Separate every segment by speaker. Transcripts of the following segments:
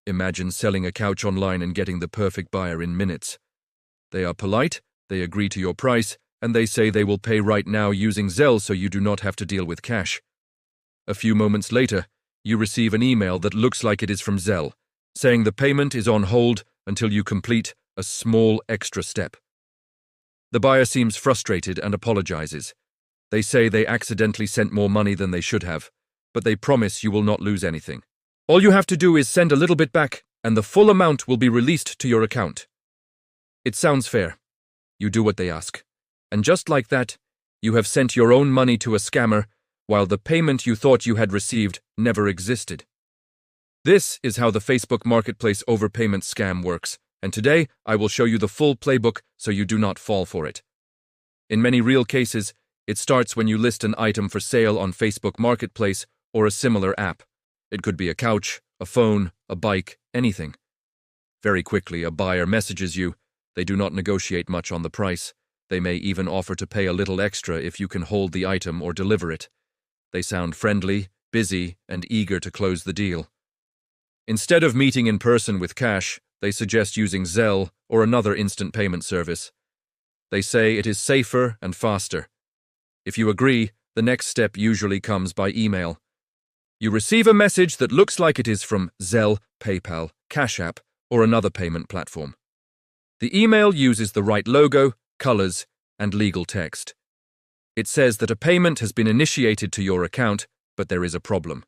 Speaker 1: Imagine selling a couch online and getting the perfect buyer in minutes. They are polite, they agree to your price, and they say they will pay right now using Zelle so you do not have to deal with cash. A few moments later, you receive an email that looks like it is from Zelle, saying the payment is on hold until you complete a small extra step. The buyer seems frustrated and apologizes. They say they accidentally sent more money than they should have, but they promise you will not lose anything. All you have to do is send a little bit back, and the full amount will be released to your account. It sounds fair. You do what they ask. And just like that, you have sent your own money to a scammer, while the payment you thought you had received never existed. This is how the Facebook Marketplace overpayment scam works, and today I will show you the full playbook so you do not fall for it. In many real cases, it starts when you list an item for sale on Facebook Marketplace or a similar app. It could be a couch, a phone, a bike, anything. Very quickly, a buyer messages you. They do not negotiate much on the price. They may even offer to pay a little extra if you can hold the item or deliver it. They sound friendly, busy, and eager to close the deal. Instead of meeting in person with cash, they suggest using Zelle or another instant payment service. They say it is safer and faster. If you agree, the next step usually comes by email. You receive a message that looks like it is from Zelle, PayPal, Cash App, or another payment platform. The email uses the right logo, colors, and legal text. It says that a payment has been initiated to your account, but there is a problem.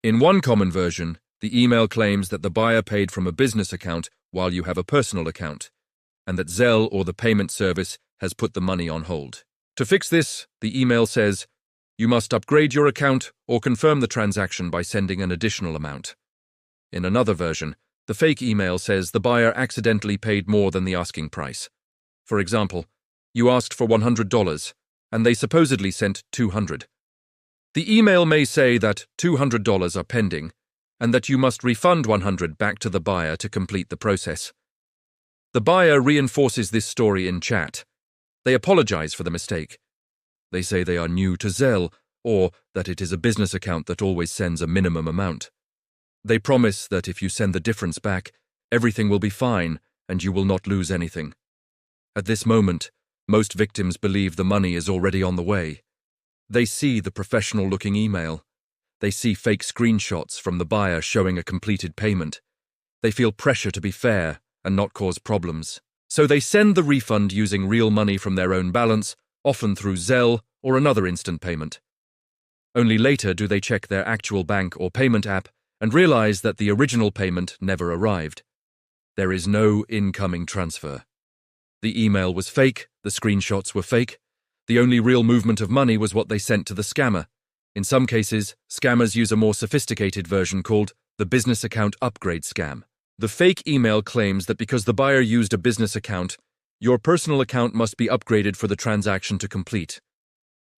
Speaker 1: In one common version, the email claims that the buyer paid from a business account while you have a personal account, and that Zelle or the payment service has put the money on hold. To fix this, the email says, you must upgrade your account or confirm the transaction by sending an additional amount. In another version, the fake email says the buyer accidentally paid more than the asking price. For example, you asked for $100, and they supposedly sent $200. The email may say that $200 are pending, and that you must refund $100 back to the buyer to complete the process. The buyer reinforces this story in chat. They apologize for the mistake. They say they are new to Zelle, or that it is a business account that always sends a minimum amount. They promise that if you send the difference back, everything will be fine and you will not lose anything. At this moment, most victims believe the money is already on the way. They see the professional-looking email. They see fake screenshots from the buyer showing a completed payment. They feel pressure to be fair and not cause problems. So they send the refund using real money from their own balance, often through Zelle or another instant payment. Only later do they check their actual bank or payment app and realize that the original payment never arrived. There is no incoming transfer. The email was fake, the screenshots were fake. The only real movement of money was what they sent to the scammer. In some cases, scammers use a more sophisticated version called the business account upgrade scam. The fake email claims that because the buyer used a business account, your personal account must be upgraded for the transaction to complete.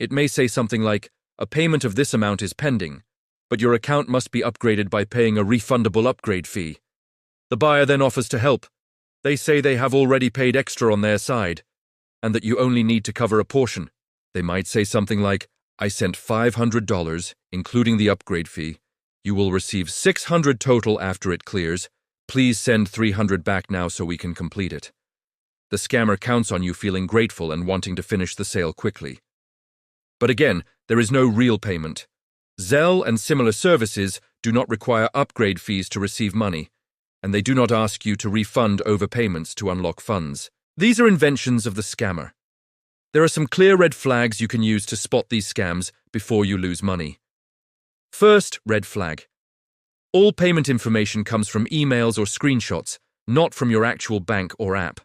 Speaker 1: It may say something like, a payment of this amount is pending, but your account must be upgraded by paying a refundable upgrade fee. The buyer then offers to help. They say they have already paid extra on their side, and that you only need to cover a portion. They might say something like, I sent $500, including the upgrade fee. You will receive $600 total after it clears. Please send $300 back now so we can complete it. The scammer counts on you feeling grateful and wanting to finish the sale quickly. But again, there is no real payment. Zelle and similar services do not require upgrade fees to receive money, and they do not ask you to refund overpayments to unlock funds. These are inventions of the scammer. There are some clear red flags you can use to spot these scams before you lose money. First red flag. All payment information comes from emails or screenshots, not from your actual bank or app.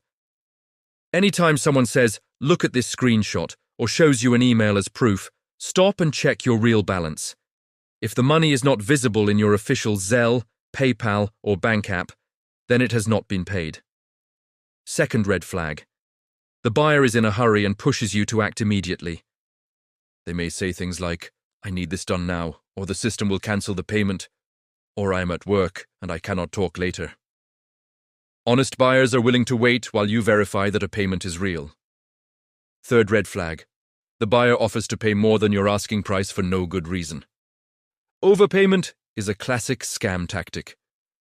Speaker 1: Anytime someone says, look at this screenshot, or shows you an email as proof, stop and check your real balance. If the money is not visible in your official Zelle, PayPal, or bank app, then it has not been paid. Second red flag. The buyer is in a hurry and pushes you to act immediately. They may say things like, I need this done now, or the system will cancel the payment, or I am at work and I cannot talk later. Honest buyers are willing to wait while you verify that a payment is real. Third red flag. The buyer offers to pay more than your asking price for no good reason. Overpayment is a classic scam tactic.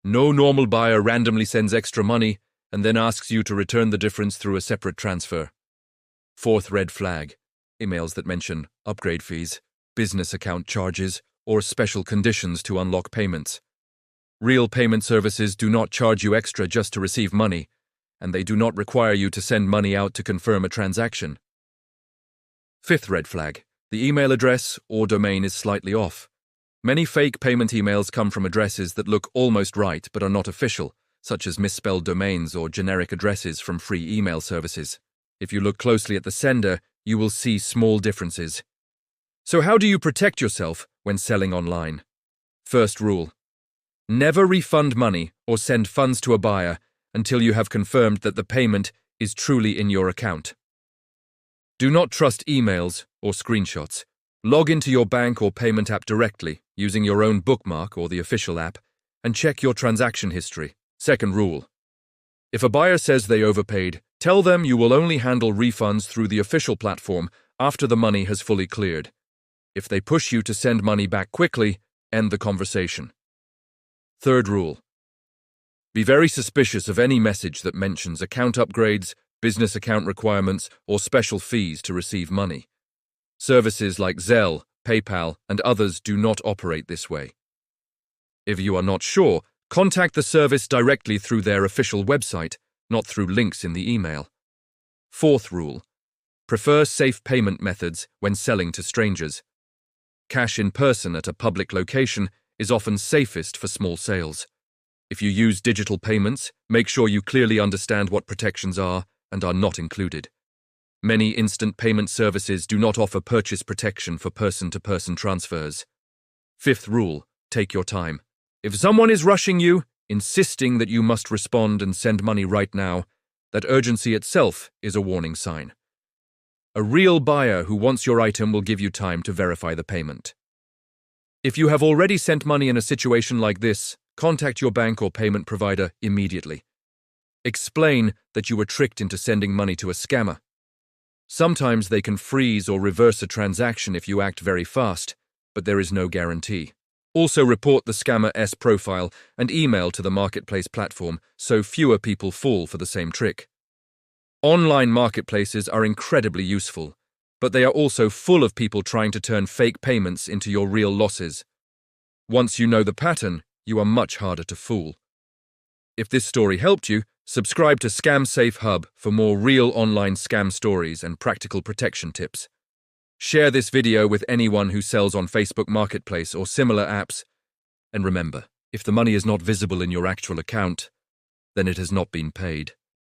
Speaker 1: No normal buyer randomly sends extra money and then asks you to return the difference through a separate transfer. Fourth red flag: emails that mention upgrade fees, business account charges, or special conditions to unlock payments. Real payment services do not charge you extra just to receive money, and they do not require you to send money out to confirm a transaction. Fifth red flag: the email address or domain is slightly off. Many fake payment emails come from addresses that look almost right but are not official, such as misspelled domains or generic addresses from free email services. If you look closely at the sender, you will see small differences. So how do you protect yourself when selling online? First rule: never refund money or send funds to a buyer until you have confirmed that the payment is truly in your account. Do not trust emails or screenshots. Log into your bank or payment app directly, using your own bookmark or the official app, and check your transaction history. Second rule: if a buyer says they overpaid, tell them you will only handle refunds through the official platform after the money has fully cleared. If they push you to send money back quickly, end the conversation. Third rule: be very suspicious of any message that mentions account upgrades, business account requirements, or special fees to receive money. Services like Zelle, PayPal, and others do not operate this way. If you are not sure, contact the service directly through their official website, not through links in the email. Fourth rule: prefer safe payment methods when selling to strangers. Cash in person at a public location is often safest for small sales. If you use digital payments, make sure you clearly understand what protections are and are not included. Many instant payment services do not offer purchase protection for person-to-person transfers. Fifth rule: take your time. If someone is rushing you, insisting that you must respond and send money right now, that urgency itself is a warning sign. A real buyer who wants your item will give you time to verify the payment. If you have already sent money in a situation like this, contact your bank or payment provider immediately. Explain that you were tricked into sending money to a scammer. Sometimes they can freeze or reverse a transaction if you act very fast, but there is no guarantee. Also report the scammer's profile and email to the marketplace platform so fewer people fall for the same trick. Online marketplaces are incredibly useful, but they are also full of people trying to turn fake payments into your real losses. Once you know the pattern, you are much harder to fool. If this story helped you, subscribe to ScamSafe Hub for more real online scam stories and practical protection tips. Share this video with anyone who sells on Facebook Marketplace or similar apps. And remember, if the money is not visible in your actual account, then it has not been paid.